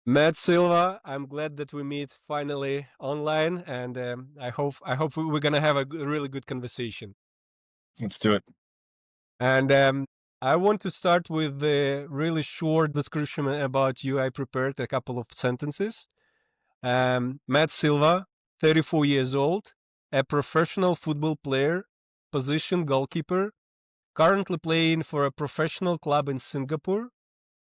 Matt Silva, I'm glad that we meet finally online, and I hope we're gonna have a really good conversation. Let's do it. And I want to start with the really short description about you. I prepared a couple of sentences. Matt Silva, 34 years old, a professional football player, position goalkeeper, currently playing for a professional club in Singapore.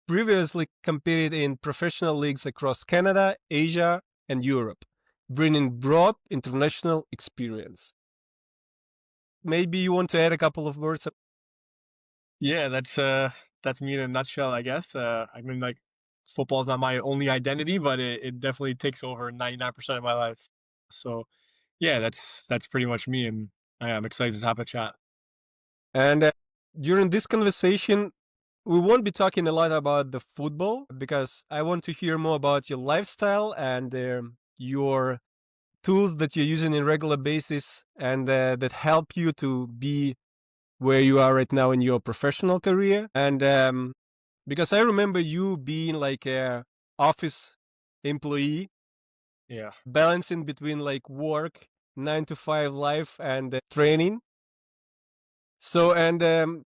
Previously competed in professional leagues across Canada, Asia, and Europe, bringing broad international experience. Maybe you want to add a couple of words? Yeah, that's me in a nutshell, I guess. I mean, like, football's not my only identity, but it definitely takes over 99% of my life. So, yeah, that's pretty much me, and I'm excited to have a chat. And during this conversation, we won't be talking a lot about the football because I want to hear more about your lifestyle and your tools that you're using in regular basis and that help you to be where you are right now in your professional career. And because I remember you being like a office employee, Yeah. balancing between like work, 9 to 5 life, and training. So, and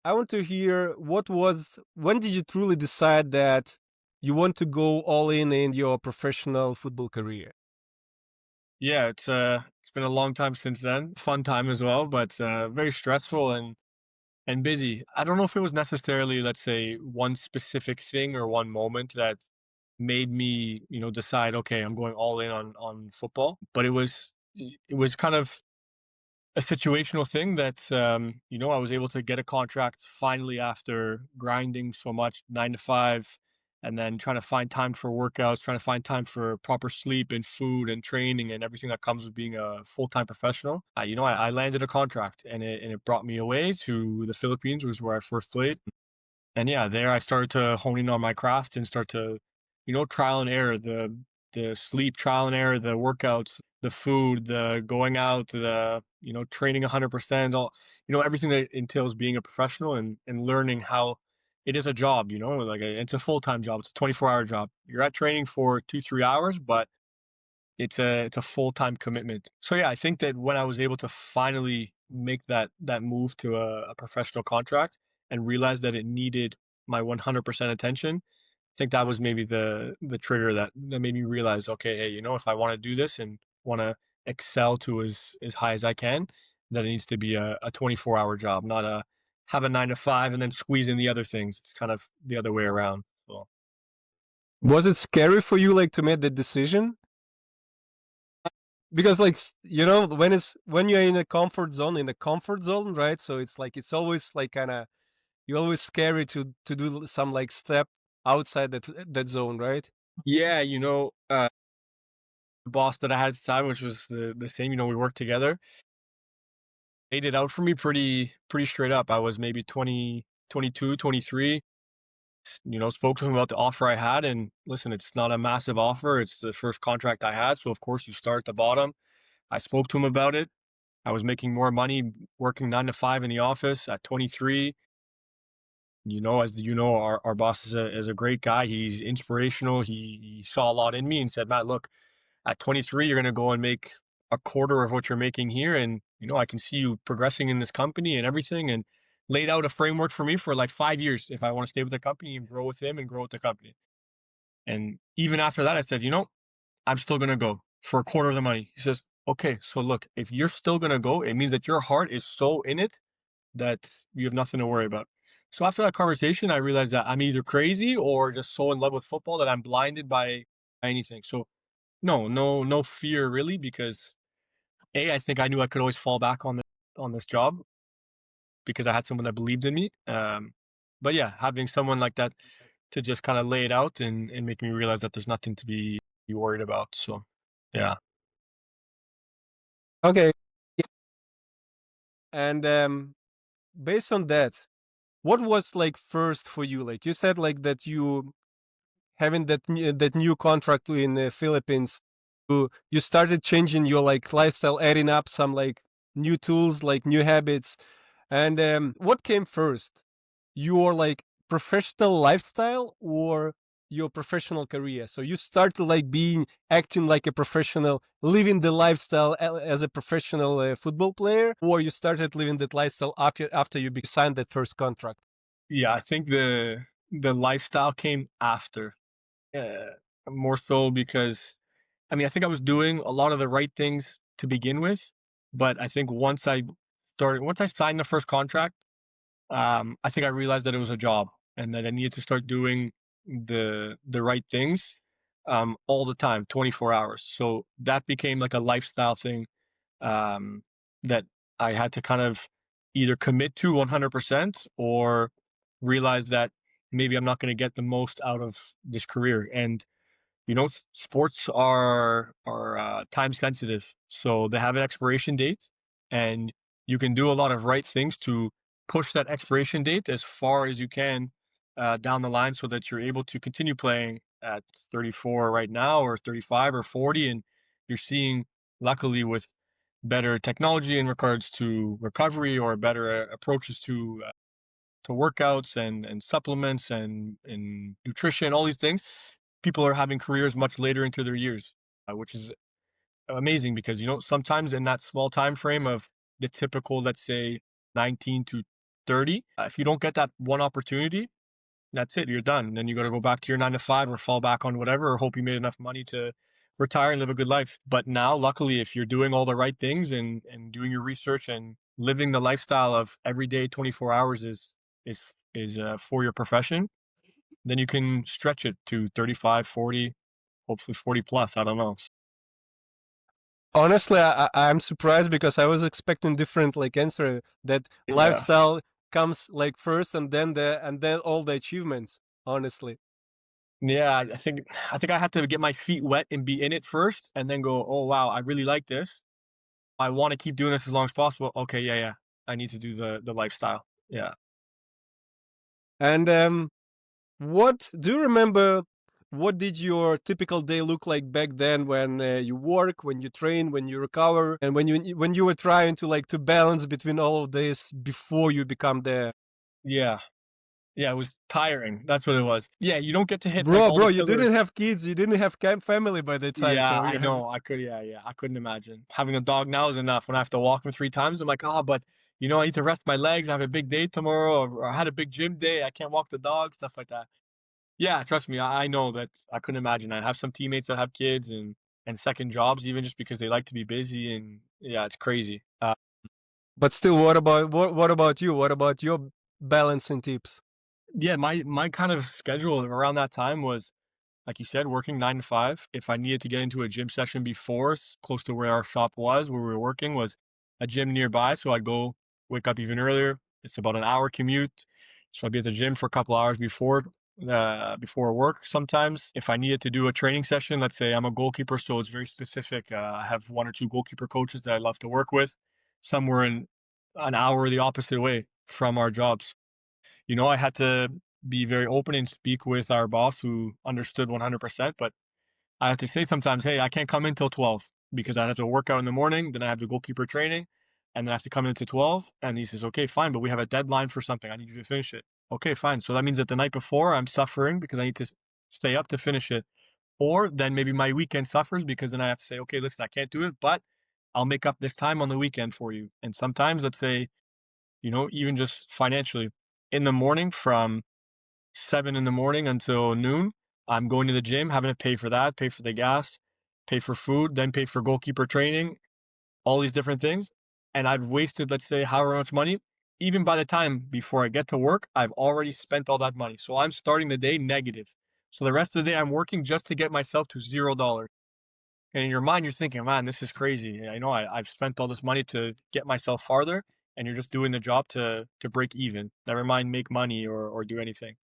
I want to hear when did you truly decide that you want to go all in your professional football career? Yeah, it's been a long time since then. Fun time as well, but very stressful and busy. I don't know if it was necessarily, let's say, one specific thing or one moment that made me, decide, okay, I'm going all in on football. But it was kind of a situational thing that I was able to get a contract finally after grinding so much 9 to 5 and then trying to find time for workouts, trying to find time for proper sleep and food and training and everything that comes with being a full-time professional. I landed a contract and it brought me away to the Philippines, which is where I first played. And yeah, there I started to hone in on my craft and start to, trial and error, the sleep, trial and error, the workouts, the food, the going out, the training 100%, all everything that entails being a professional and learning how it is a job, like it's a full-time job, it's a 24-hour job. You're at training for 2-3 hours, but it's a full-time commitment. So yeah, I think that when I was able to finally make that move to a professional contract and realize that it needed my 100% attention, I think that was maybe the trigger that made me realize, okay, hey, if I want to do this and want to excel to as high as I can, that it needs to be a 24-hour job, not a have a 9 to 5 and then squeeze in the other things. It's kind of the other way around. So Was it scary for you, like, to make the decision? Because, like, when you're in a comfort zone, right? So it's like it's always like kind of you're always scary to do some like step outside that zone, right? yeah, the boss that I had at the time, which was the same, we worked together, laid it out for me pretty straight up. I was maybe 20, 22, 23. Spoke to him about the offer I had, and listen, it's not a massive offer. It's the first contract I had, so of course you start at the bottom. I spoke to him about it. I was making more money working 9 to 5 in the office at 23. As you know, our boss is a great guy. He's inspirational. He saw a lot in me and said, Matt, look, at 23, you're going to go and make a quarter of what you're making here. And, I can see you progressing in this company and everything, and laid out a framework for me for like 5 years if I want to stay with the company and grow with him and grow with the company. And even after that, I said, I'm still going to go for a quarter of the money. He says, okay, so look, if you're still going to go, it means that your heart is so in it that you have nothing to worry about. So after that conversation, I realized that I'm either crazy or just so in love with football that I'm blinded by anything. So no fear really, because I think I knew I could always fall back on this job because I had someone that believed in me. But yeah, having someone like that to just kind of lay it out and make me realize that there's nothing to be worried about. So yeah. Okay, and based on that, what was like first for you? Like you said, like that you having that new contract in the Philippines, you started changing your like lifestyle, adding up some like new tools, like new habits. And what came first? Your like professional lifestyle or your professional career? So you started like being acting like a professional, living the lifestyle as a professional football player, or you started living that lifestyle after you signed that first contract? Yeah, I think the lifestyle came after. Uh, More so because, I mean, I think I was doing a lot of the right things to begin with, but I think once I signed the first contract, I think I realized that it was a job and that I needed to start doing the right things all the time, 24 hours. So that became like a lifestyle thing um, that I had to kind of either commit to 100% or realize that maybe I'm not going to get the most out of this career. And sports are time sensitive, so they have an expiration date, and you can do a lot of right things to push that expiration date as far as you can down the line, so that you're able to continue playing at 34 right now, or 35 or 40, and you're seeing, luckily, with better technology in regards to recovery or better approaches to workouts and supplements and nutrition, all these things, people are having careers much later into their years, which is amazing because sometimes in that small time frame of the typical, let's say, 19 to 30, if you don't get that one opportunity, that's it, you're done. Then you got to go back to your 9 to 5 or fall back on whatever, or hope you made enough money to retire and live a good life. But now, luckily, if you're doing all the right things and doing your research and living the lifestyle of every day 24 hours is for your profession, then you can stretch it to 35, 40, hopefully 40 plus. I don't know. Honestly, I'm surprised because I was expecting different like answer that Yeah. lifestyle comes like first and then all the achievements. Honestly. Yeah, I think I had to get my feet wet and be in it first and then go, "Oh wow, I really like this. I want to keep doing this as long as possible." Okay, yeah, yeah. I need to do the lifestyle. Yeah. And what do you remember? What did your typical day look like back then when you work, when you train, when you recover, and when you were trying to like to balance between all of this before you become the Yeah. Yeah, it was tiring. That's what it was. Yeah, you don't get to hit like bro, all bro? the You killer. didn't have kids, you didn't have family by the time, Yeah, so I you have. know. Yeah, yeah. I couldn't imagine. Having a dog now is enough. When I have to walk him 3 times, I'm like, oh, but I need to rest my legs. I have a big day tomorrow, or I had a big gym day. I can't walk the dog, stuff like that. Yeah, trust me, I know that I couldn't imagine. I have some teammates that have kids and second jobs, even just because they like to be busy, and yeah, it's crazy. But still, what about you? What about your balancing tips? Yeah, my kind of schedule around that time was, like you said, working 9 to 5. If I needed to get into a gym session before, close to where our shop was, where we were working, was a gym nearby. So I'd go wake up even earlier. It's about an hour commute. So I'd be at the gym for a couple hours before work sometimes. If I needed to do a training session, let's say I'm a goalkeeper, so it's very specific. I have one or two goalkeeper coaches that I love to work with. Some were in an hour the opposite way from our jobs. I had to be very open and speak with our boss, who understood 100%. But I have to say sometimes, hey, I can't come in till 12 because I have to work out in the morning. Then I have the goalkeeper training, and then I have to come in to 12. And he says, okay, fine, but we have a deadline for something. I need you to finish it. Okay, fine. So that means that the night before I'm suffering because I need to stay up to finish it. Or then maybe my weekend suffers because then I have to say, okay, listen, I can't do it, but I'll make up this time on the weekend for you. And sometimes, let's say, even just financially, in the morning from 7 in the morning until noon, I'm going to the gym, having to pay for that, pay for the gas, pay for food, then pay for goalkeeper training, all these different things. And I've wasted, let's say, however much money. Even by the time before I get to work, I've already spent all that money. So I'm starting the day negative. So the rest of the day, I'm working just to get myself to $0. And in your mind, you're thinking, man, this is crazy. I know I've spent all this money to get myself farther, and you're just doing the job to break even. Never mind make money or do anything.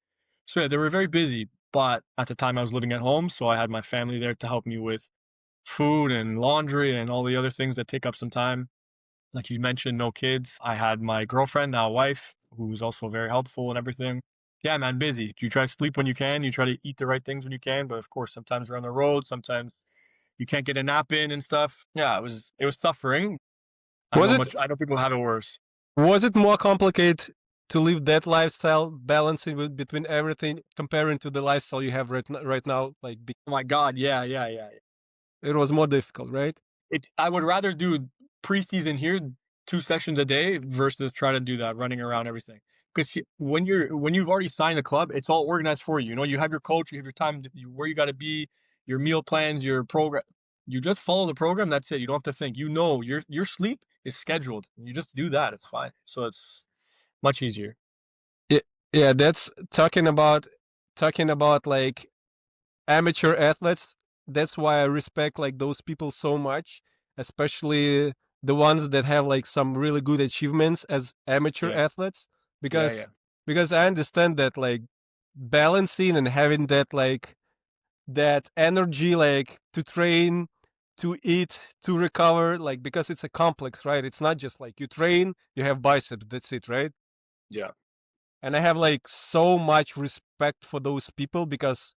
So yeah, they were very busy, but at the time I was living at home, so I had my family there to help me with food and laundry and all the other things that take up some time. Like you mentioned, no kids. I had my girlfriend, now wife, who's also very helpful and everything. Yeah, man, busy. You try to sleep when you can, you try to eat the right things when you can, but of course sometimes you're on the road, sometimes you can't get a nap in and stuff. Yeah, it was suffering. Was it I know people have it worse. was it more complicated to live that lifestyle, balancing between everything, comparing to the lifestyle you have right now? Like, Oh my God, yeah, yeah, yeah. it was more difficult, right? I would rather do preseason here, 2 sessions a day versus try to do that running around everything. Because when you've already signed a club, it's all organized for you. You know, you have your coach, you have your time, where you got to be, your meal plans, your program. You just follow the program. That's it. You don't have to think. You know, your sleep is scheduled. You just do that. It's fine. So it's much easier. Yeah, yeah. That's talking about like amateur athletes. That's why I respect like those people so much, especially the ones that have like some really good achievements as amateur Yeah, athletes, yeah, yeah, because I understand that like balancing and having that energy like to train, to eat, to recover, like because it's a complex, right? It's not just like you train, you have biceps, that's it, right? yeah, And I have like so much respect for those people because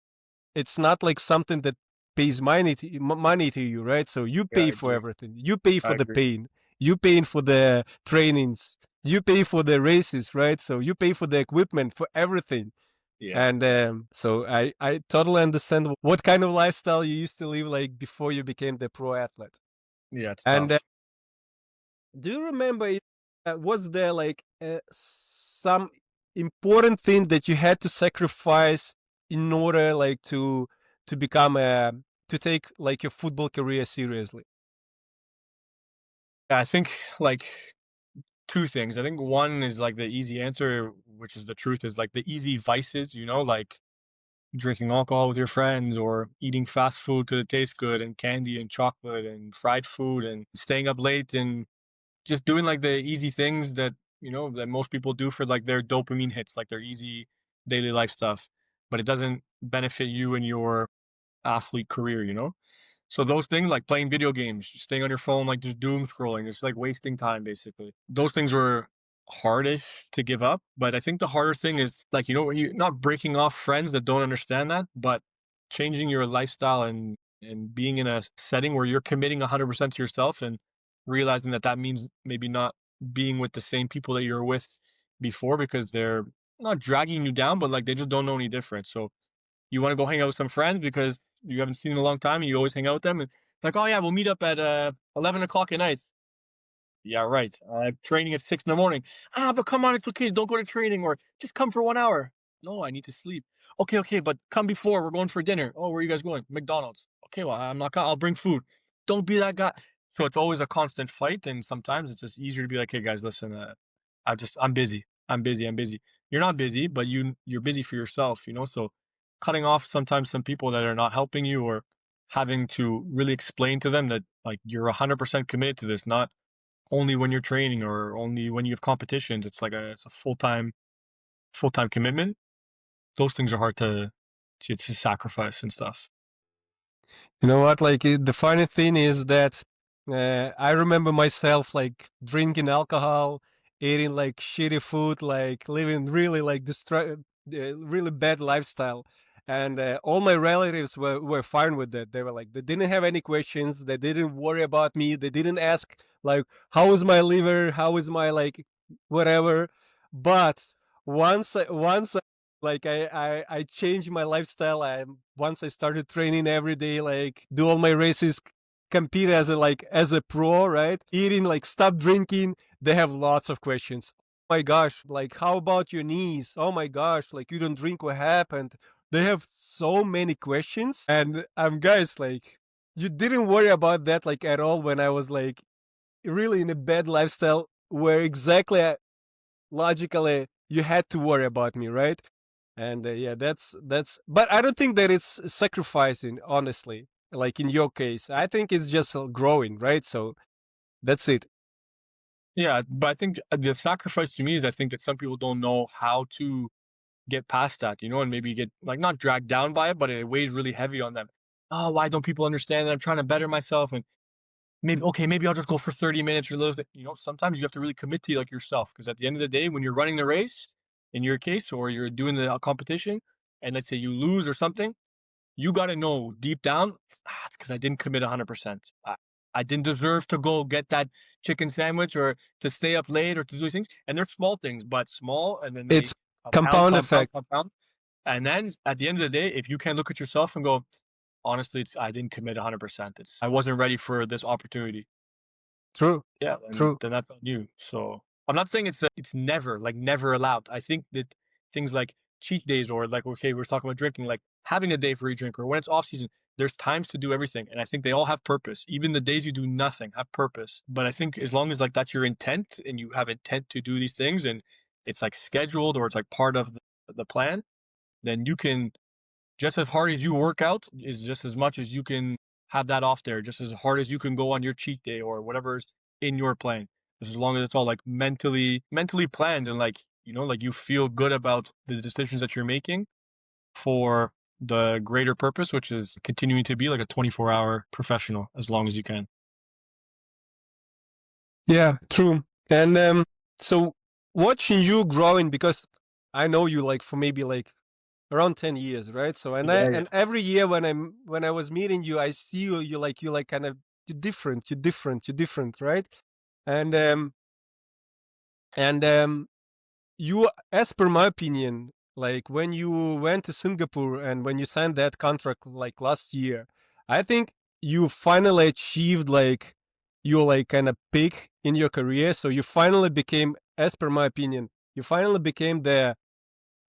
it's not like something that pays money to you, right? So you yeah. I pay for agree. everything. You pay I for the agree. pain. You pay for the trainings. You pay for the races, right? So you pay for the equipment, for everything. Yeah, And so I totally understand what kind of lifestyle you used to live like before you became the pro athlete. yeah. It's And tough. do you remember was there like some important thing that you had to sacrifice in order like to become a to take like your football career seriously? Yeah, I think like two things. I think one is like the easy answer, which is the truth, is like the easy vices, you know, like drinking alcohol with your friends or eating fast food because it tastes good and candy and chocolate and fried food and staying up late and just doing like the easy things that, you know, that most people do for like their dopamine hits, like their easy daily life stuff. But it doesn't benefit you in your athlete career, you know? So those things like playing video games, staying on your phone, like just doom scrolling, just like wasting time basically. Those things were hardest to give up. But I think the harder thing is like, you know, when you're not breaking off friends that don't understand that, but changing your lifestyle and being in a setting where you're committing 100% to yourself and realizing that that means maybe not being with the same people that you're with before because they're not dragging you down, but like they just don't know any different. So you want to go hang out with some friends because you haven't seen in a long time and you always hang out with them and like, oh yeah, we'll meet up at 11 o'clock at night. Yeah, right. I'm training at 6 in the morning. Ah, but come on, it's okay. Don't go to training or just come for 1 hour. No, I need to sleep. Okay, okay, but come before. We're going for dinner. Oh, where are you guys going? McDonald's. Okay, well, I'm not gonna, I'll bring food. Don't be that guy. So it's always a constant fight. And sometimes it's just easier to be like, hey guys, listen, I'm busy. I'm busy. I'm busy. You're not busy, but you're busy for yourself, you know? So cutting off sometimes some people that are not helping you or having to really explain to them that like you're 100% committed to this, not only when you're training or only when you have competitions. It's a full-time commitment. Those things are hard to sacrifice and stuff. You know what? Like the funny thing is that I remember myself like drinking alcohol, eating like shitty food, like living really like really bad lifestyle, and all my relatives were fine with that. They were like they didn't have any questions. They didn't worry about me. They didn't ask like how is my liver, how is my like whatever. But once like I changed my lifestyle. I once I started training every day, like do all my races, compete as a like as a pro, right? Eating, like stop drinking. They have lots of questions. Oh my gosh, like how about your knees? Oh my gosh, like you don't drink, what happened? They have so many questions, and guys, like you didn't worry about that like at all when I was like really in a bad lifestyle where exactly logically you had to worry about me, right? And yeah, that's but I don't think that it's sacrificing, honestly, like in your case. I think it's just growing, right? So that's it. Yeah, but I think the sacrifice to me is I think that some people don't know how to get past that, you know, and maybe get like not dragged down by it, but it weighs really heavy on them. Oh, why don't people understand that I'm trying to better myself? And maybe okay, maybe I'll just go for 30 minutes or a little bit. You know, sometimes you have to really commit to like yourself because at the end of the day, when you're running the race, in your case, or you're doing the competition, and let's say you lose or something, you got to know deep down, it's because I didn't commit 100%. I didn't deserve to go get that chicken sandwich or to stay up late or to do these things. And they're small things, but small, and then they It's compound, compound compound, effect. compound. And then at the end of the day, if you can look at yourself and go, honestly, I didn't commit 100%. I wasn't ready for this opportunity. True, Yeah, and true. then that's on you. So I'm not saying it's never like never allowed. I think that things like cheat days or like okay, we're talking about drinking, like having a day for each drink or when it's off season, there's times to do everything, and I think they all have purpose. Even the days you do nothing have purpose. But I think as long as like that's your intent and you have intent to do these things and it's like scheduled or it's like part of the plan, then you can just as hard as you work out is just as much as you can have that off there, just as hard as you can go on your cheat day or whatever's in your plan. Just as long as it's all like mentally planned and like, like you feel good about the decisions that you're making for the greater purpose, which is continuing to be like a 24-hour professional as long as you can. Yeah, true. And so watching you growing, because I know you like for maybe like around 10 years, right? So Yeah, yeah. and every year when I was meeting you, I see you like kind of you're different, right? And and you, as per my opinion, like when you went to Singapore and when you signed that contract like last year, I think you finally achieved like your like kind of peak in your career. So you finally became, as per my opinion, you finally became the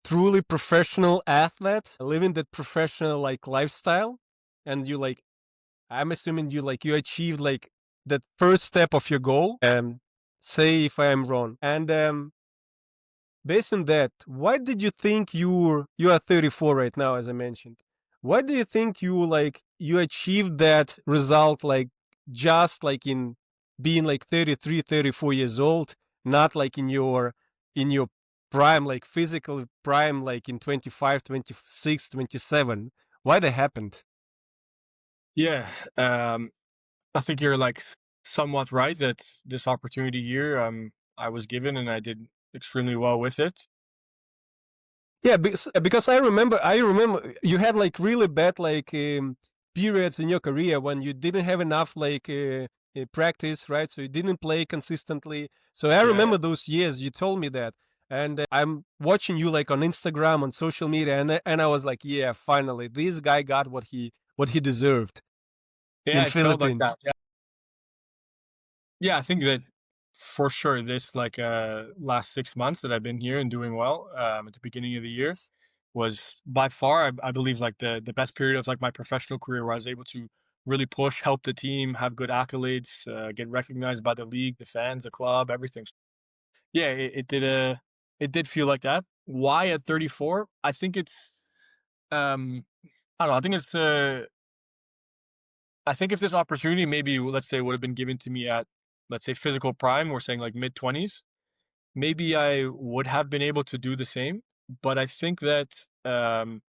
truly professional athlete living that professional like lifestyle. And you like, I'm assuming you like you achieved like that first step of your goal. Say if I am wrong. And based on that, why did you think you are 34 right now, as I mentioned? Why do you think you achieved that result like just like in being like 33, 34 years old, not like in your prime, like physical prime, like in 25, 26, 27? Why that happened? Yeah. I think you're like somewhat right that this opportunity here I was given and I did extremely well with it. Yeah, because I remember you had like really bad like periods in your career when you didn't have enough like practice, right? So you didn't play consistently. So I Yeah, yeah. remember those years. You told me that, and I'm watching you like on Instagram, on social media, and I was like, yeah, finally, this guy got what he deserved Yeah, in it felt like Philippines. that. Yeah, I think that for sure this like last 6 months that I've been here and doing well at the beginning of the year was by far I believe like the best period of like my professional career where I was able to really push, help the team, have good accolades, get recognized by the league, the fans, the club, everything. Yeah, it did feel like that. Why at 34? I think it's um I don't know. I think if this opportunity maybe let's say would have been given to me at let's say physical prime, we're saying like mid 20s, maybe I would have been able to do the same. But I think that kind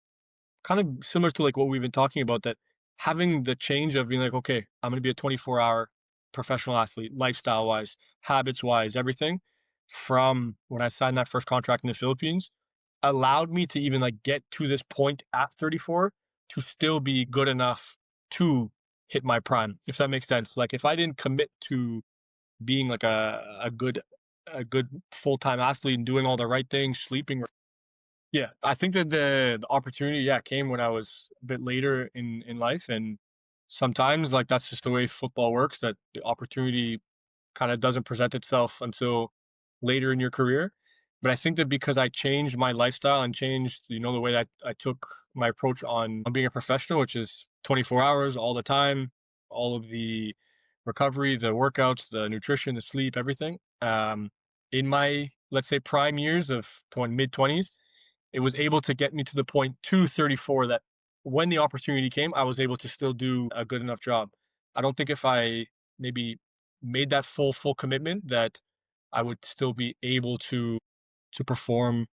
of similar to like what we've been talking about, that having the change of being like, okay, I'm going to be a 24-hour professional athlete, lifestyle wise, habits wise, everything from when I signed that first contract in the Philippines allowed me to even like get to this point at 34 to still be good enough to hit my prime, if that makes sense. Like if I didn't commit to being like a good full-time athlete and doing all the right things, sleeping. Yeah, I think that the opportunity, yeah, came when I was a bit later in life, and sometimes like that's just the way football works. That the opportunity kind of doesn't present itself until later in your career. But I think that because I changed my lifestyle and changed, the way that I took my approach on being a professional, which is 24 hours all the time, all of the recovery, the workouts, the nutrition, the sleep, everything. In my let's say prime years of mid 20s, it was able to get me to the point to 34 that when the opportunity came, I was able to still do a good enough job. I don't think if I maybe made that full commitment that I would still be able to perform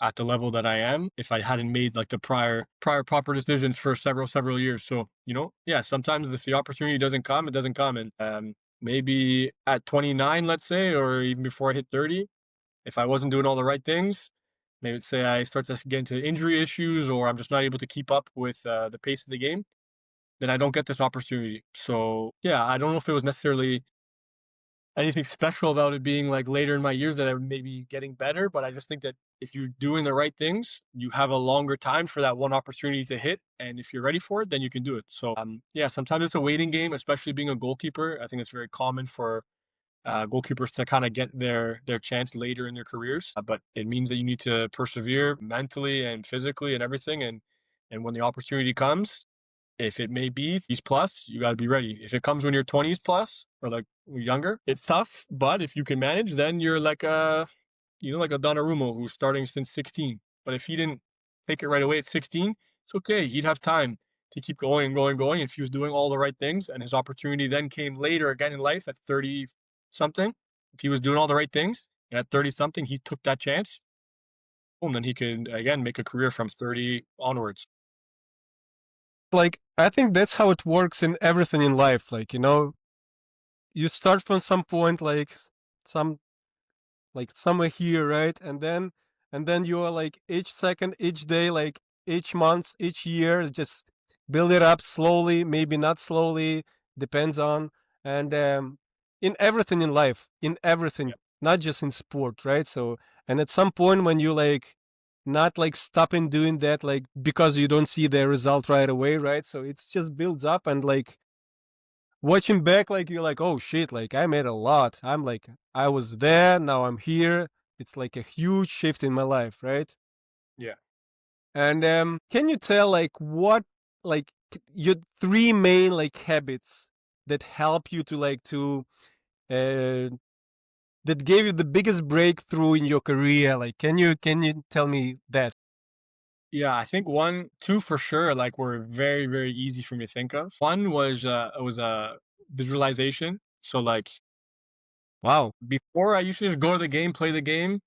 at the level that I am if I hadn't made like the prior proper decisions for several years. So, yeah, sometimes if the opportunity doesn't come, it doesn't come. And maybe at 29, let's say, or even before I hit 30, if I wasn't doing all the right things, maybe say I start to get into injury issues or I'm just not able to keep up with the pace of the game, then I don't get this opportunity. So yeah, I don't know if it was necessarily anything special about it being like later in my years that I would maybe getting better, but I just think that if you're doing the right things, you have a longer time for that one opportunity to hit. And if you're ready for it, then you can do it. So yeah, sometimes it's a waiting game, especially being a goalkeeper. I think it's very common for goalkeepers to kind of get their chance later in their careers. But it means that you need to persevere mentally and physically and everything. And when the opportunity comes, if it may be these plus, you got to be ready. If it comes when you're 20s plus or like younger, it's tough. But if you can manage, then you're like like a Donnarumma who's starting since 16. But if he didn't take it right away at 16, it's okay. He'd have time to keep going and going and going if he was doing all the right things. And his opportunity then came later again in life at 30 something. If he was doing all the right things and at 30 something, he took that chance. Boom, then he could again make a career from 30 onwards. Like, I think that's how it works in everything in life. Like, you start from some point, like some somewhere here, right? And then you are like each second, each day, like each month, each year, just build it up slowly, maybe not slowly, depends on. And in everything in life, in everything, Yeah. not just in sport, right? So, and at some point when you like not like stopping doing that, like because you don't see the result right away, right? So it's just builds up, and like watching back, like you're like, oh shit, like I made a lot. I'm like, I was there, now I'm here. It's like a huge shift in my life, right? Yeah. And can you tell like what like your three main like habits that help you to uh that gave you the biggest breakthrough in your career? Like, can you tell me that? Yeah, I think one, two for sure, like were very, very easy for me to think of. One was it was a visualization. So like Wow. before I used to just go to the game, play the game,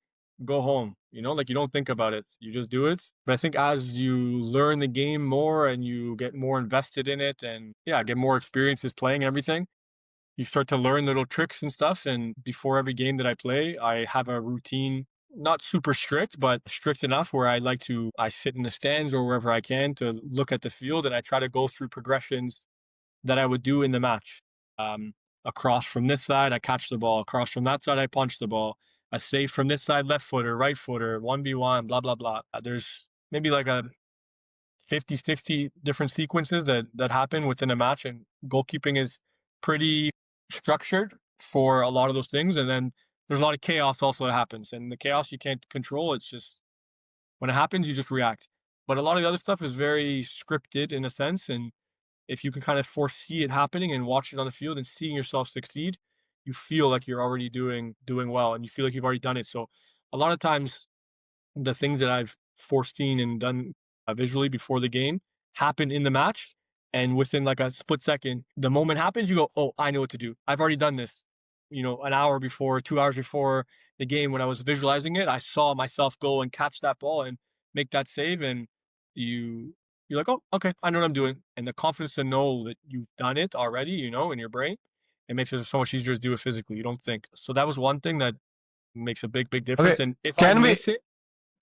go home. Like you don't think about it. You just do it. But I think as you learn the game more and you get more invested in it and yeah, get more experiences playing everything, you start to learn little tricks and stuff. And before every game that I play, I have a routine, not super strict, but strict enough where I sit in the stands or wherever I can to look at the field and I try to go through progressions that I would do in the match. Um, Across from this side, I catch the ball. Across from that side, I punch the ball. I save from this side, left footer, right footer, 1v1, blah, blah, blah. There's maybe like a 50, 60 different sequences that happen within a match, and goalkeeping is pretty structured for a lot of those things. And then there's a lot of chaos also that happens, and the chaos you can't control. It's just when it happens, you just react. But a lot of the other stuff is very scripted in a sense, and if you can kind of foresee it happening and watch it on the field and seeing yourself succeed, you feel like you're already doing well, and you feel like you've already done it. So a lot of times the things that I've foreseen and done visually before the game happen in the match. And within like a split second, the moment happens, you go, oh, I know what to do. I've already done this. An hour before, 2 hours before the game, when I was visualizing it, I saw myself go and catch that ball and make that save. And you, you're like, oh, okay, I know what I'm doing. And the confidence to know that you've done it already, in your brain, it makes it so much easier to do it physically. You don't think. So that was one thing that makes a big, big Okay, difference. And if I can we miss it,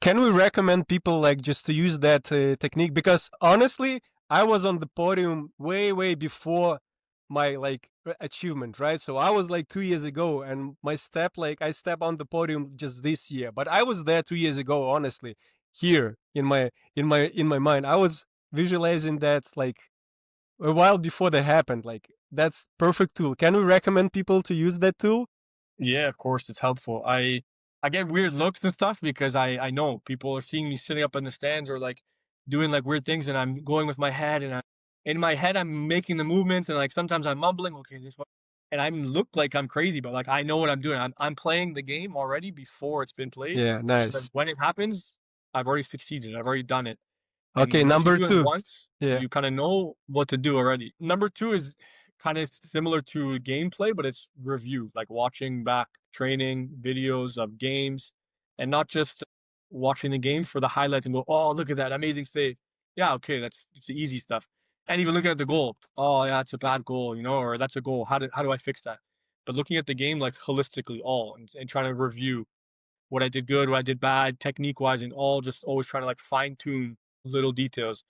can we recommend people like just to use that technique? Because honestly, I was on the podium way before my like achievement, right? So I was like 2 years ago, and my step, like I step on the podium just this year, but I was there 2 years ago. Honestly, here in my mind, I was visualizing that like a while before that happened. Like that's perfect tool. Can we recommend people to use that tool? yeah, of course, it's helpful. I get weird looks and stuff because I know people are seeing me sitting up in the stands or like doing like weird things, and I'm going with my head, and in my head I'm making the movements, and like sometimes I'm mumbling, okay, this one, and I look like I'm crazy, but like I know what I'm doing. I'm playing the game already before it's been played, Yeah, so that nice. when it happens, I've already succeeded. I've already done it. Okay, And once you number do it two. once, Yeah. you kind of know what to do already. Number two is kind of similar to gameplay, but it's review, like watching back training videos of games and not just watching the game for the highlights and go, oh, look at that amazing save. Yeah, okay, it's the easy stuff. And even looking at the goal, oh yeah, it's a bad goal, or that's a goal. How do I fix that? But looking at the game like holistically, all and trying to review what I did good, what I did bad, technique wise, and all just always trying to like fine tune little details.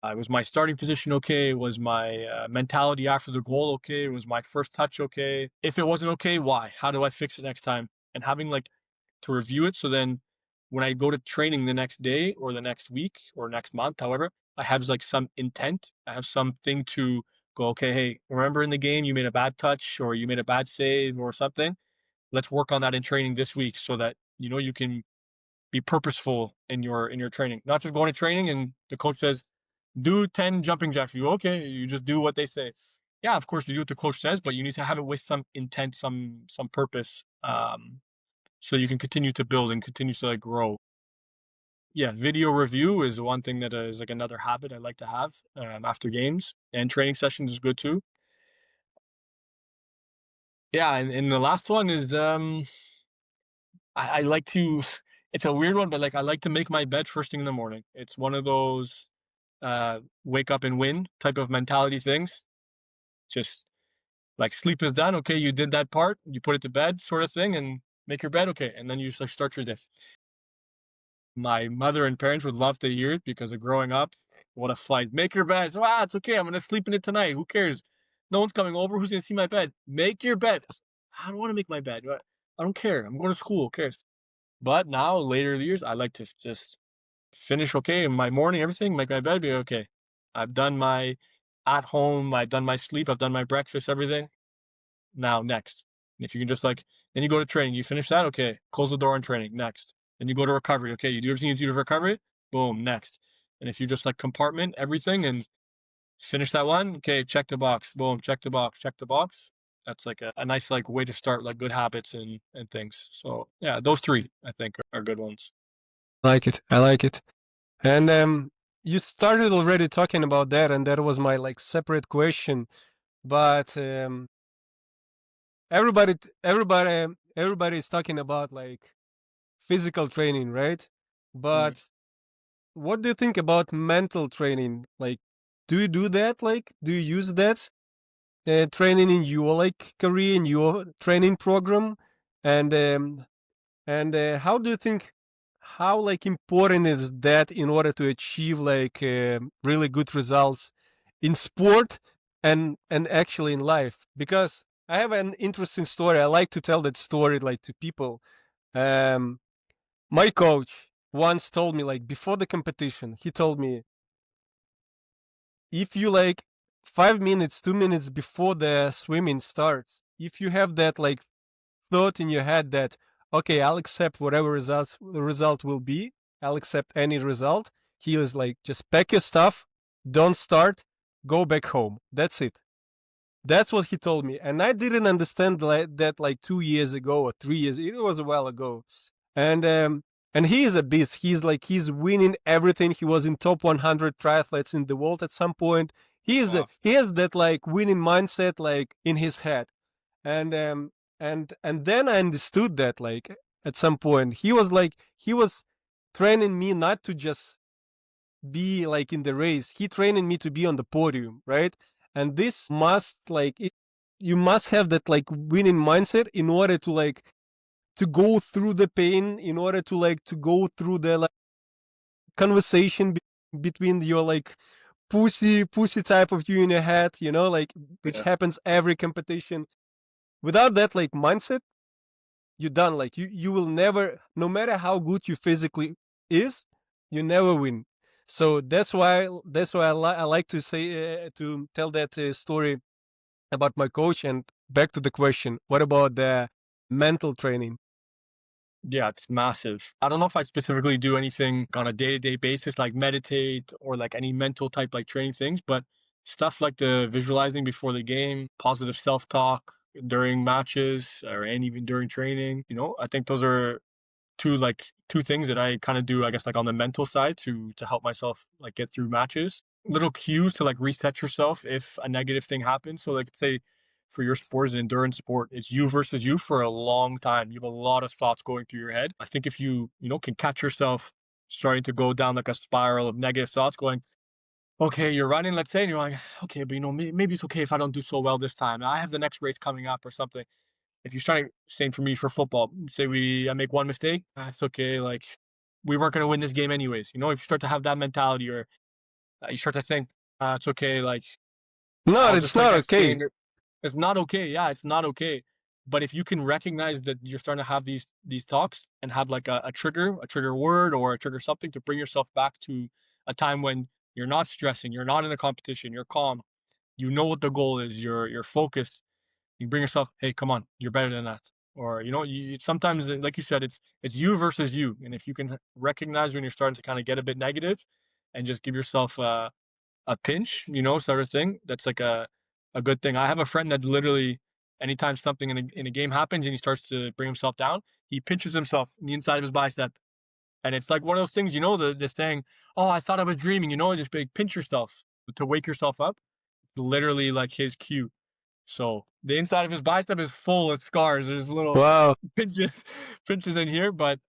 Was my starting position okay? Was my mentality after the goal okay? Was my first touch okay? If it wasn't okay, why? How do I fix it next time? And having like to review it, so then when I go to training the next day or the next week or next month, however, I have like some intent. I have something to go, okay, hey, remember in the game you made a bad touch or you made a bad save or something? Let's work on that in training this week so that you can be purposeful in your training. Not just going to training and the coach says, do 10 jumping jacks. You okay, you just do what they say. Yeah, of course you do what the coach says, but you need to have it with some intent, some purpose. So you can continue to build and continue to like grow. Yeah, video review is one thing that is like another habit I like to have after games, and training sessions is good too. Yeah, and the last one is I like to. It's a weird one, but like I like to make my bed first thing in the morning. It's one of those wake up and win type of mentality things. Just like sleep is done. Okay, you did that part. You put it to bed, sort of thing, and make your bed. Okay, and then you just like start your day. My mother and parents would love to hear it because of growing up. What a fight! Make your bed. Wow, it's okay. I'm gonna sleep in it tonight. Who cares? No one's coming over. Who's gonna see my bed? Make your bed. I don't want to make my bed. I don't care. I'm going to school. Who cares? But now, later in the years, I like to just finish okay in my morning, everything, make my bed, be okay. I've done my at home, I've done my sleep, I've done my breakfast, everything. Now, next. And if you can just like, then you go to training, you finish that, okay, close the door on training, next. Then you go to recovery, okay, you do everything you do to recovery, boom, next. And if you just like compartment everything and finish that one, okay, check the box, boom, check the box, check the box. That's like a nice like way to start like good habits and things. So yeah, those three I think are good ones. I like it. I like it. And you started already talking about that, and that was my like separate question. But everybody is talking about like physical training, right? Mm, But what do you think about mental training? Like, do you do that? Like, do you use that training in your like career in your training program? And how do you think how like important is that in order to achieve like really good results in sport and actually in life? Because I have an interesting story. I like to tell that story like to people. Um, my coach once told me like before the competition, he told me if you like 5 minutes, 2 minutes before the swimming starts, if you have that like thought in your head that okay, I'll accept whatever results the result will be. I'll accept any result. He was like, just pack your stuff, don't start, go back home. That's it. That's what he told me, and I didn't understand that like 2 years ago or 3 years. It was a while ago, and he is a beast. He's winning everything. He was in top 100 triathletes in the world at some point. wow. He has that like winning mindset like in his head, and then I understood that like at some point he was training me not to just be like in the race. He training me to be on the podium, right? And this must like it, you must have that like winning mindset in order to like to go through the pain, in order to like to go through the like conversation between your like pussy type of you in your head, like which Yeah. happens every competition. Without that like mindset, you're done. Like you will never, no matter how good you physically is, you never win. So that's why I like to say to tell that story about my coach. And back to the question, what about the mental training? Yeah, it's massive. I don't know if I specifically do anything on a day-to-day basis, like meditate or like any mental type like training things, but stuff like the visualizing before the game, positive self-talk during matches, or and even during training, I think those are two things that I kind of do, I guess, like on the mental side to help myself like get through matches. Little cues to like reset yourself if a negative thing happens. So like say for your sport is an endurance sport, it's you versus you for a long time. You have a lot of thoughts going through your head. I think if you can catch yourself starting to go down like a spiral of negative thoughts going, okay, you're running, let's say, and you're like, okay, but maybe it's okay if I don't do so well this time. I have the next race coming up or something. If you try, same for me for football. Say I make one mistake, it's okay. Like we weren't going to win this game anyways. If you start to have that mentality, or You start to think, it's okay. Like No, I'll it's just like not I okay. think it's not okay. Yeah, it's not okay. But if you can recognize that you're starting to have these talks and have like a trigger word or a trigger something to bring yourself back to a time when you're not stressing, you're not in a competition, you're calm, you know what the goal is, you're focused. You bring yourself, hey, come on, you're better than that. Or you sometimes, like you said, it's you versus you. And if you can recognize when you're starting to kind of get a bit negative, and just give yourself a pinch, sort of thing. That's like a good thing. I have a friend that literally, anytime something in a game happens and he starts to bring himself down, he pinches himself in the inside of his bicep. And it's like one of those things, the saying, oh, I thought I was dreaming, just like pinch yourself to wake yourself up. Literally like his cue. So the inside of his bicep is full of scars. There's little Wow. pinches, pinches in here. But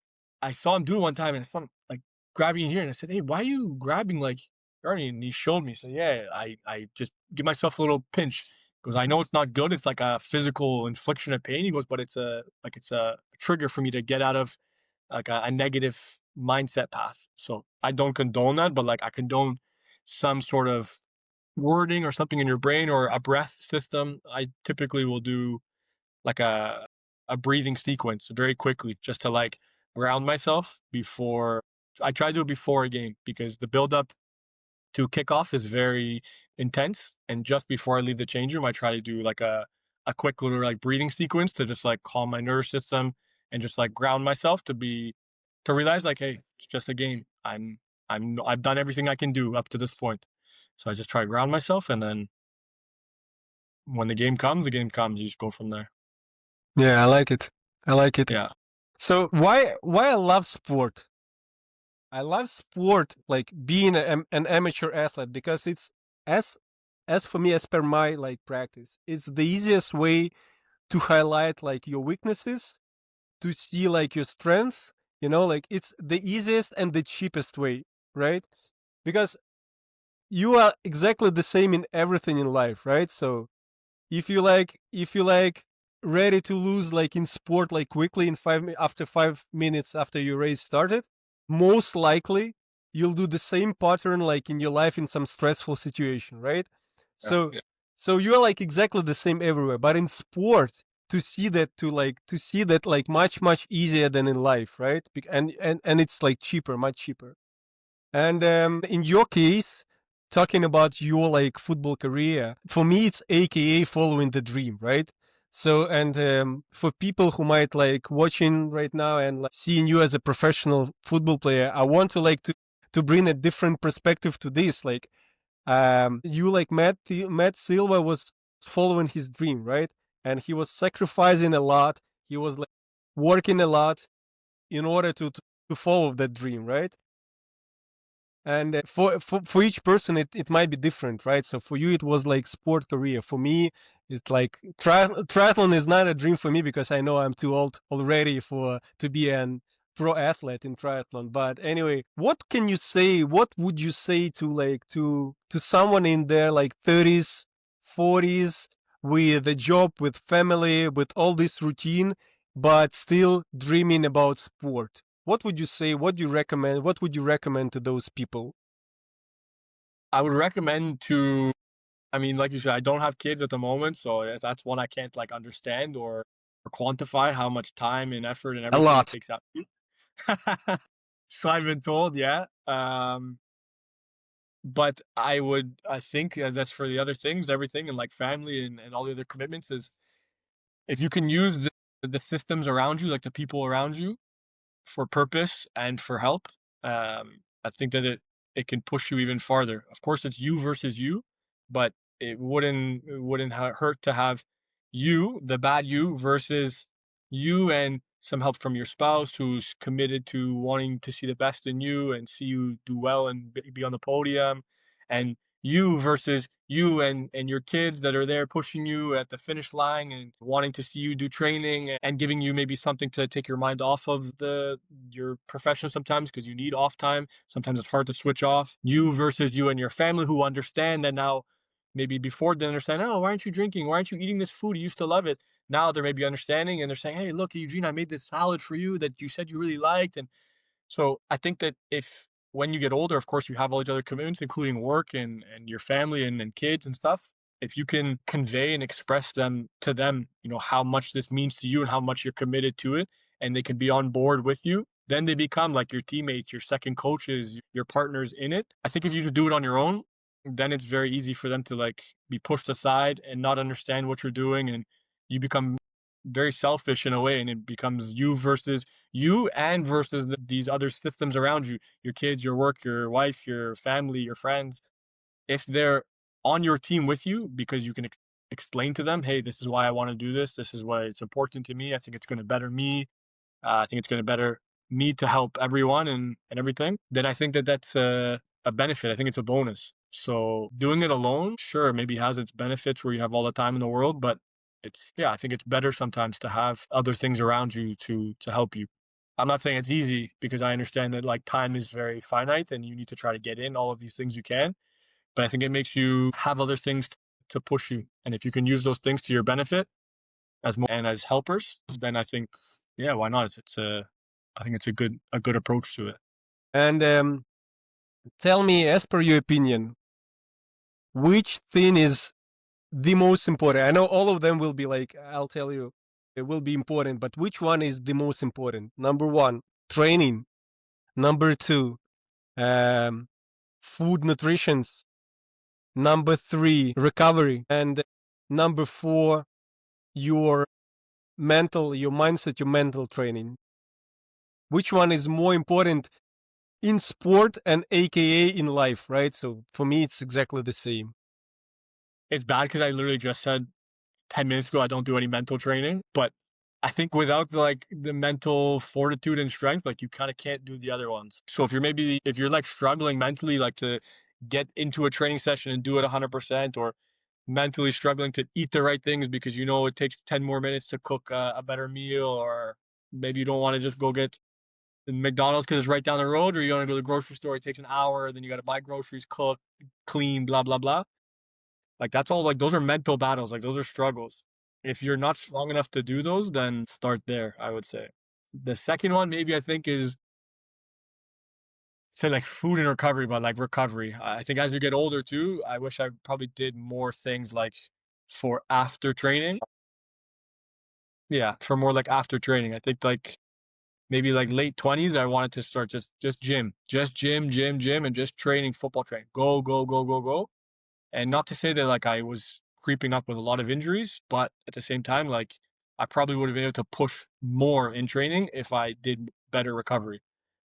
I saw him do it one time, and I saw him like grabbing here, and I said, "Hey, why are you grabbing like Ernie?" And he showed me. He said, "Yeah, I just give myself a little pinch because I know it's not good. It's like a physical infliction of pain." He goes, "But it's a trigger for me to get out of like a negative mindset path." So I don't condone that, but like I condone some sort of wording or something in your brain or a breath system. I typically will do like a breathing sequence very quickly just to like ground myself before I try to do it before a game because the build up to kickoff is very intense. And just before I leave the change room, I try to do like a quick little like breathing sequence to just like calm my nervous system and just like ground myself to realize like, hey, it's just a game. I've done everything I can do up to this point. So I just try to ground myself, and then when the game comes. You just go from there. Yeah, I like it. I like it. Yeah. So why I love sport? I love sport, like being an amateur athlete, because it's as as for me, as per my like practice, it's the easiest way to highlight like your weaknesses, to see like your strength. Like it's the easiest and the cheapest way, right? Because you are exactly the same in everything in life, right? So if you like ready to lose like in sport like quickly in after 5 minutes after your race started, most likely you'll do the same pattern like in your life in some stressful situation, right? Yeah. So so you're like exactly the same everywhere, but in sport, to see that like much easier than in life, right? And it's like cheaper, much cheaper. And in your case, talking about your like football career, for me, it's AKA following the dream, right? So, and for people who might like watching right now and like seeing you as a professional football player, I want to like to bring a different perspective to this. Like, you like Matt Silva was following his dream, right? And he was sacrificing a lot. He was like working a lot in order to follow that dream, right? And for each person it might be different, right? So for you it was like sport career. For me it's like triathlon is not a dream for me because I know I'm too old already for to be an pro athlete in triathlon. But anyway, what would you say to like to someone in their like 30s, 40s, with a job, with family, with all this routine, but still dreaming about sport? What would you say? What would you recommend to those people? I would recommend to. I mean, like you said, I don't have kids at the moment, so that's one I can't like understand or quantify how much time and effort and A everything it lot. takes out. So I've been told, yeah. But I think that's for the other things, everything, and like family and all the other commitments is if you can use the systems around you, like the people around you, for purpose and for help, I think that it can push you even farther. Of course, it's you versus you, but it wouldn't hurt to have you, the bad you, versus you and some help from your spouse who's committed to wanting to see the best in you and see you do well and be on the podium, and you versus you and your kids that are there pushing you at the finish line and wanting to see you do training and giving you maybe something to take your mind off of your profession sometimes because you need off time. Sometimes it's hard to switch off. You versus you and your family who understand that now. Maybe before they understand, oh, why aren't you drinking? Why aren't you eating this food? You used to love it. Now they're maybe understanding and they're saying, hey, look, Eugene, I made this salad for you that you said you really liked. And so I think that if when you get older, of course, you have all these other commitments, including work and your family and kids and stuff. If you can convey and express them to them, how much this means to you and how much you're committed to it, and they can be on board with you, then they become like your teammates, your second coaches, your partners in it. I think if you just do it on your own, then it's very easy for them to like be pushed aside and not understand what you're doing, and you become very selfish in a way, and it becomes you versus you and versus these other systems around you, your kids, your work, your wife, your family, your friends. If they're on your team with you because you can explain to them, hey, this is why I want to do this, this is why it's important to me, I think it's going to better me, I think it's going to better me to help everyone and everything, then I think that that's a benefit. I think it's a bonus. So doing it alone, sure, maybe has its benefits where you have all the time in the world, but yeah, I think it's better sometimes to have other things around you to help you. I'm not saying it's easy because I understand that like time is very finite and you need to try to get in all of these things you can, but I think it makes you have other things to push you. And if you can use those things to your benefit as more and as helpers, then I think, yeah, why not? I think it's a good approach to it. And tell me, as per your opinion, which thing is the most important? I know all of them will be like, I'll tell you, it will be important, but which one is the most important? Number one, training. Number two, um, food nutrition. Number three, recovery. And number four, your your mindset, your mental training. Which one is more important in sport and AKA in life, right? So for me, it's exactly the same. It's bad because I literally just said 10 minutes ago I don't do any mental training, but I think without the mental fortitude and strength, like you kind of can't do the other ones. So if you're like struggling mentally, like to get into a training session and do it 100%, or mentally struggling to eat the right things because it takes 10 more minutes to cook a better meal, or maybe you don't want to just go get the McDonald's because it's right down the road, or you want to go to the grocery store, it takes an hour, then you got to buy groceries, cook, clean, blah, blah, blah. Like that's all, like those are mental battles, like those are struggles. If you're not strong enough to do those, then start there, I would say. The second one, maybe I think is say like food and recovery, but like recovery. I think as you get older too, I wish I probably did more things like for after training. Yeah, for more like after training. I think like maybe like late 20s, I wanted to start just gym, and just training, football training. Go, go, go, go, go. And not to say that like I was creeping up with a lot of injuries, but at the same time, like I probably would have been able to push more in training if I did better recovery.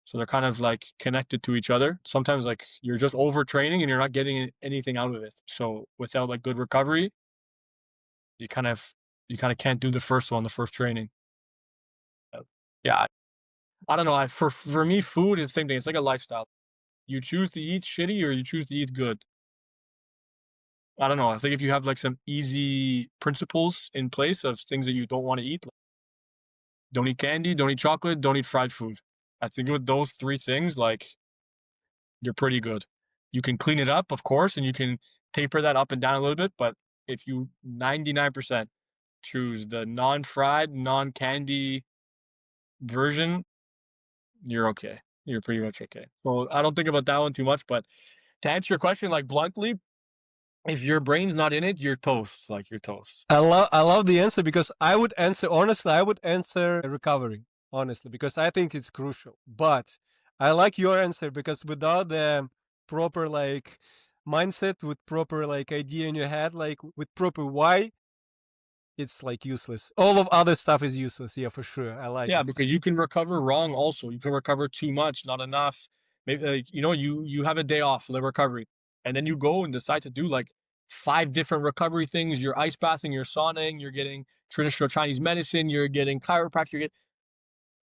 So they're kind of like connected to each other. Sometimes like you're just overtraining and you're not getting anything out of it. So without like good recovery, you kind of you kind of can't do the first one, the first training. Yeah, I don't know. For me, food is the same thing. It's like a lifestyle. You choose to eat shitty or you choose to eat good. I don't know. I think if you have like some easy principles in place of things that you don't want to eat, like, don't eat candy, don't eat chocolate, don't eat fried food. I think with those three things, like you're pretty good. You can clean it up, of course, and you can taper that up and down a little bit. But if you 99% choose the non-fried, non-candy version, you're okay. You're pretty much okay. So I don't think about that one too much. But to answer your question, like bluntly, if your brain's not in it, you're toast. Like you're toast. I love the answer because I would answer honestly. I would answer recovery honestly because I think it's crucial. But I like your answer because without the proper like mindset, with proper like idea in your head, like with proper why, it's like useless. All of other stuff is useless. Yeah, for sure. I like Yeah, it. because you can recover wrong also. You can recover too much, not enough. Maybe you have a day off, the recovery, and then you go and decide to do like five different recovery things. You're ice bathing, you're sauning, you're getting traditional Chinese medicine, you're getting chiropractic.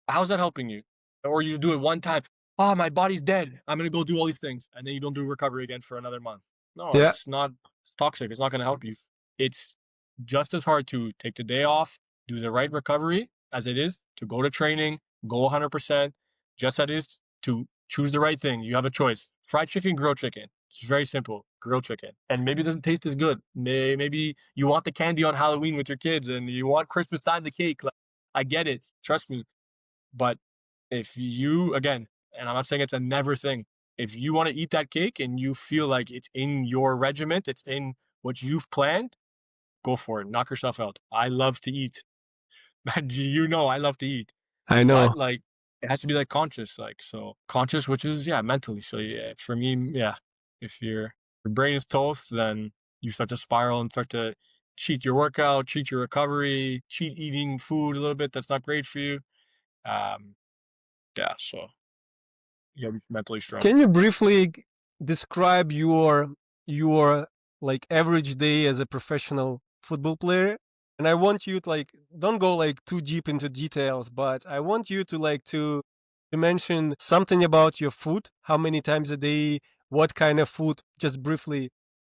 How's that helping you? Or you do it one time. Oh, my body's dead. I'm gonna go do all these things, and then you don't do recovery again for another month. No, Yeah. it's not. It's toxic. It's not gonna help you. It's just as hard to take the day off, do the right recovery as it is to go to training, go 100%. Just as it is to choose the right thing. You have a choice: fried chicken, grilled chicken. It's very simple. Grilled chicken, and maybe it doesn't taste as good. Maybe you want the candy on Halloween with your kids, and you want Christmas time the cake. Like, I get it. Trust me, but if you, again, and I'm not saying it's a never thing, If you want to eat that cake and you feel like it's in your regiment, it's in what you've planned, go for it. Knock yourself out. I love to eat. You know, I love to eat, I know. but like it has to be like conscious, like so conscious, which is yeah, mentally. So yeah, for me, yeah, if your brain is toast, then you start to spiral and start to cheat your workout, cheat your recovery, cheat eating food a little bit that's not great for you. Um, yeah, so you gotta be mentally strong. Can you briefly describe your like average day as a professional football player? And I want you to like don't go like too deep into details, but I want you to like to mention something about your food, how many times a day, what kind of food, just briefly,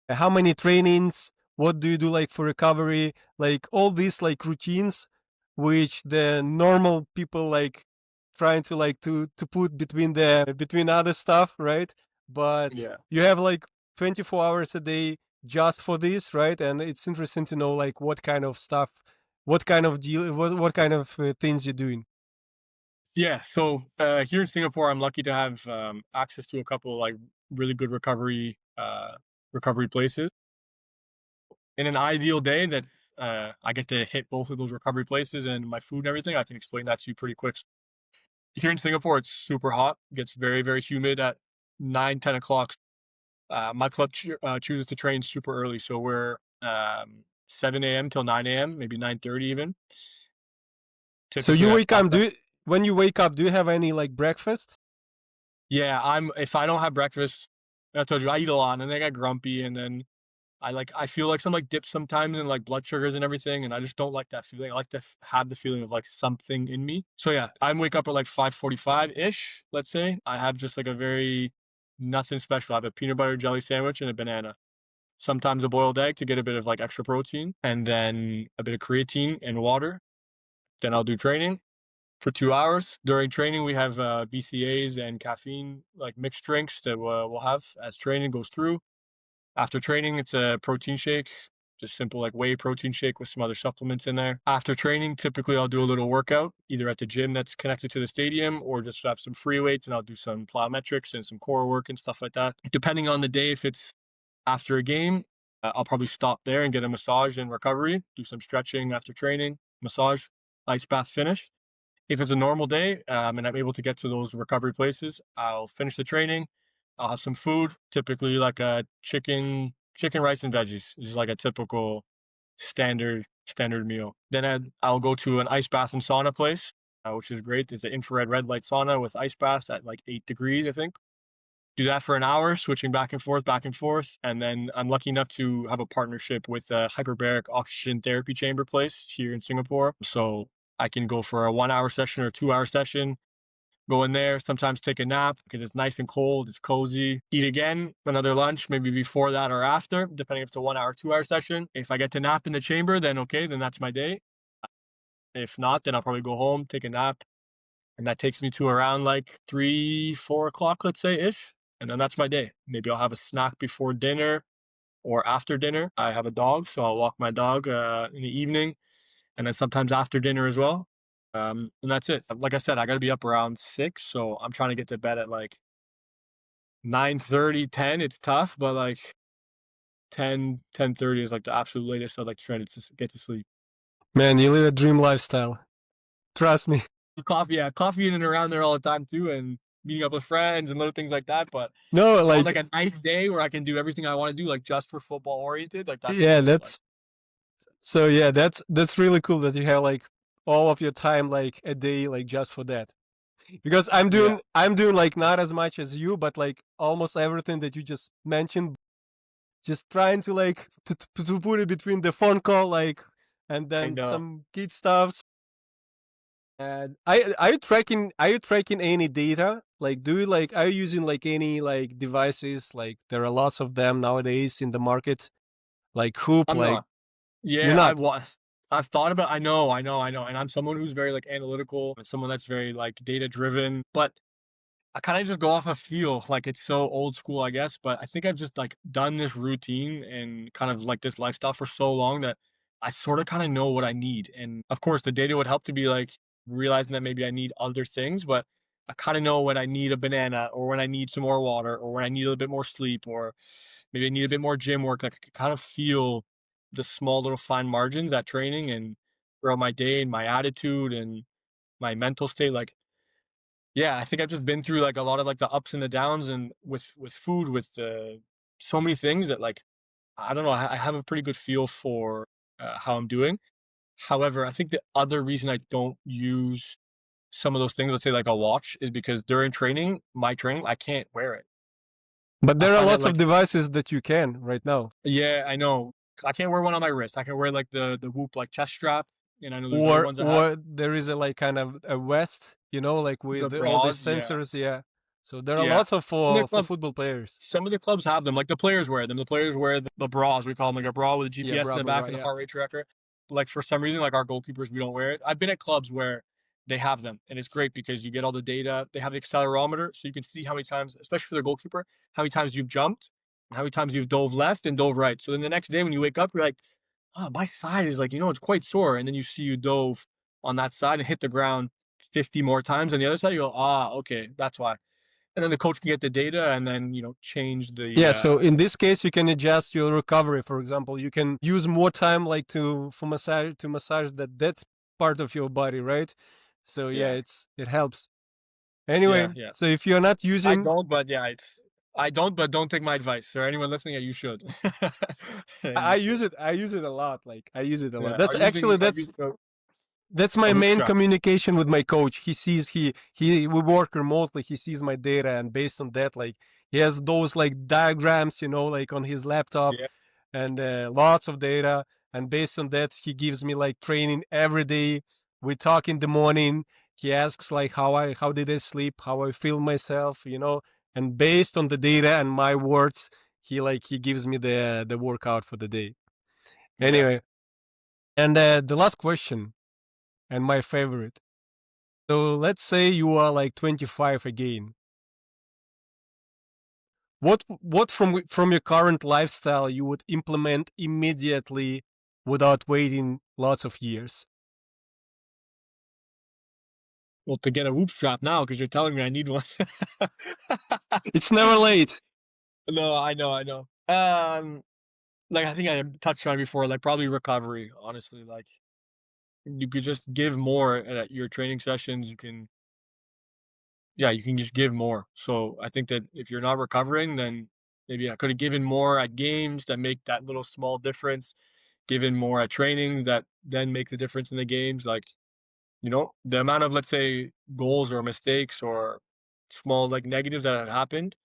how many trainings, what do you do like for recovery, like all these like routines which the normal people like trying to like to put between the between other stuff, right? But Yeah. you have like 24 hours a day just for this, right? And it's interesting to know like what kind of stuff, what kind of deal, what kind of things you're doing. Yeah, so here in Singapore, I'm lucky to have access to a couple like really good recovery places. In an ideal day that I get to hit both of those recovery places and my food and everything, I can explain that to you pretty quick. Here in Singapore, it's super hot. It gets very, very humid at 9, 10 o'clock. My club chooses to train super early, so we're 7 a.m. till 9 a.m., maybe 9:30 even. So Typically, you I wake stop up, at. when you wake up, do you have any like breakfast? Yeah, I'm. If I don't have breakfast, I told you I eat a lot, and then I get grumpy, and then I feel like some like dips sometimes in like blood sugars and everything, and I just don't like that feeling. I like to have the feeling of like something in me. So yeah, I wake up at like 5:45 ish. Let's say I have just like a very nothing special. I have a peanut butter jelly sandwich and a banana. Sometimes a boiled egg to get a bit of like extra protein, and then a bit of creatine and water. Then I'll do training for 2 hours. During training, we have BCAs and caffeine like mixed drinks that we'll have as training goes through. After training, it's a protein shake, just simple like whey protein shake with some other supplements in there. After training, typically I'll do a little workout, either at the gym that's connected to the stadium or just have some free weights and I'll do some plyometrics and some core work and stuff like that. Depending on the day, if it's after a game, I'll probably stop there and get a massage and recovery, do some stretching after training, massage, ice bath finish. If it's a normal day and I'm able to get to those recovery places, I'll finish the training. I'll have some food, typically like a chicken, rice, and veggies. This is like a typical standard meal. Then I'll go to an ice bath and sauna place, which is great. It's an infrared red light sauna with ice baths at like 8 degrees, I think. Do that for an hour, switching back and forth. And then I'm lucky enough to have a partnership with a hyperbaric oxygen therapy chamber place here in Singapore. So I can go for a 1 hour session or 2 hour session, go in there, sometimes take a nap because it's nice and cold, it's cozy. Eat again, another lunch, maybe before that or after, depending if it's a 1 hour, 2 hour session. If I get to nap in the chamber, then okay, then that's my day. If not, then I'll probably go home, take a nap, and that takes me to around like 3, 4 o'clock, let's say ish. And then that's my day. Maybe I'll have a snack before dinner or after dinner. I have a dog, so I'll walk my dog in the evening, and then sometimes after dinner as well. And that's it. Like I said, I got to be up around 6, so I'm trying to get to bed at like 9:30, 10. It's tough, but like 10:30 is like the absolute latest I'd like to try to get to sleep. Man, you live a dream lifestyle. Trust me. Coffee, yeah, coffee in and around there all the time too, and meeting up with friends and little things like that. But No, on like like a nice day where I can do everything I want to do, like just for football oriented, like that's what it yeah, looks like. that's so yeah, that's really cool that you have like all of your time like a day like just for that. Because Yeah, I'm doing like not as much as you, but like almost everything that you just mentioned, just trying to like to put it between the phone call like and I then know. some kid stuff. And are you tracking any data? Like do you like are you using like any like devices? Like there are lots of them nowadays in the market, like Hoop, I'm like not. you're Yeah, not. I've thought about. I know, and I'm someone who's very like analytical, and someone that's very like data driven. But I kind of just go off a feel, like it's so old school, I guess. But I think I've just like done this routine and kind of like this lifestyle for so long that I sort of kind of know what I need. And of course, the data would help to be like realizing that maybe I need other things, but I kind of know when I need a banana or when I need some more water or when I need a little bit more sleep or maybe I need a bit more gym work. Like I can kind of feel the small little fine margins at training and throughout my day and my attitude and my mental state. Like, yeah, I think I've just been through like a lot of like the ups and the downs and with food, with so many things that like I don't know. I have a pretty good feel for how I'm doing. However, I think the other reason I don't use some of those things, let's say like a watch, is because during training, my training, I can't wear it. But I there are find it lots of like, devices that you can right now. yeah, I know. I can't wear one on my wrist. I can wear like the Whoop like chest strap, and I know there's other ones that have Or there is a like kind of a vest, you know, like the with all these bras. Yeah, sensors. Yeah. So there are yeah. lots of And the for club, football players. some of the clubs have them. Like the players wear them. The players wear the bras. We call them like a bra with a Yeah, GPS in bra, the bra, bra. back and the Yeah. heart rate tracker. Like for some reason, like our goalkeepers, we don't wear it. I've been at clubs where they have them, and it's great because you get all the data. They have the accelerometer, so you can see how many times, especially for the goalkeeper, how many times you've jumped, and how many times you've dove left and dove right. So then the next day when you wake up, you're like, oh, my side is like, it's quite sore, and then you see you dove on that side and hit the ground 50 more times on the other side. You go, ah, okay, that's why. And then the coach can get the data and then change the Yeah, so in this case, you can adjust your recovery. For example, you can use more time, like to massage that part of your body, right? So yeah, yeah, it helps. Anyway, yeah, yeah. so if you're not I using, don't, but yeah, I don't, but don't take my advice. Or anyone listening, yeah, you should. Yeah, I you use should. it. I use it a lot. Like I use it a lot. Yeah. That's actually Are you using that's a my hoop main strap? communication with my coach. He sees he we work remotely. He sees my data, and based on that, like he has those like diagrams, you know, like on his laptop, Yeah, and lots of data. And based on that, he gives me like training every day. We talk in the morning. He asks like how did I sleep, how I feel myself, you know. And based on the data and my words, he gives me the workout for the day. yeah. Anyway, and the last question and my favorite. So let's say you are like 25 again. What from your current lifestyle you would implement immediately without waiting lots of years? Well, to get a hoop strap now, because you're telling me I need one. It's never late. No, I know, I know. Like I think I touched on it before, like probably recovery. Honestly, like you could just give more at your training sessions. You can just give more. So I think that if you're not recovering, then maybe I could have given more at games that make that little small difference, given more at training that then makes a difference in the games. Like, the amount of, let's say, goals or mistakes or small like negatives that had happened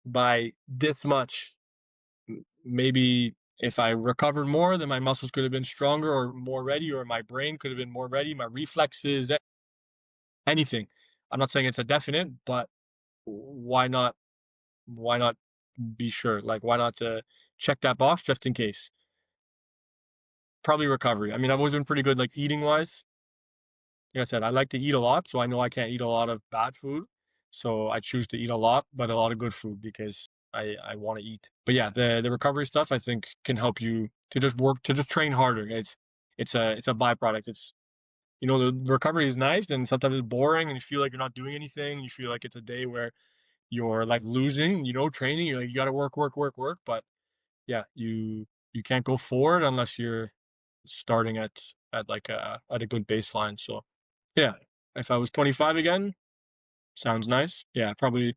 by this much, maybe if I recovered more, then my muscles could have been stronger or more ready, or my brain could have been more ready, my reflexes, anything. I'm not saying it's a definite, but why not why not be sure? Like, why not check that box just in case? Probably recovery. I mean, I've always been pretty good, like eating wise. Like I said, I like to eat a lot, so I know I can't eat a lot of bad food. So I choose to eat a lot, but a lot of good food because I want to eat. But yeah, the recovery stuff I think can help you to just work to just train harder. It's a byproduct. The recovery is nice, and sometimes it's boring, and you feel like you're not doing anything. You feel like it's a day where you're like losing, training. You're like, you got to work, work, work, work. But yeah, you can't go forward unless you're starting at like at a good baseline. So yeah, if I was 25 again, sounds nice. Yeah, probably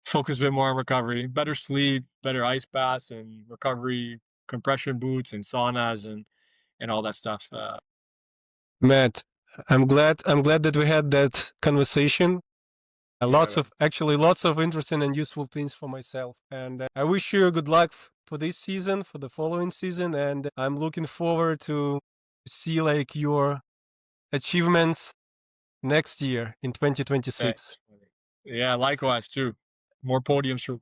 focus a bit more on recovery, better sleep, better ice baths and recovery, compression boots and saunas and all that stuff. Matt, I'm glad that we had that conversation. Yeah, man. Lots of interesting and useful things for myself. And I wish you good luck for this season, for the following season. And I'm looking forward to see like your achievements next year in 2026. Thanks. Yeah, likewise too. More podiums for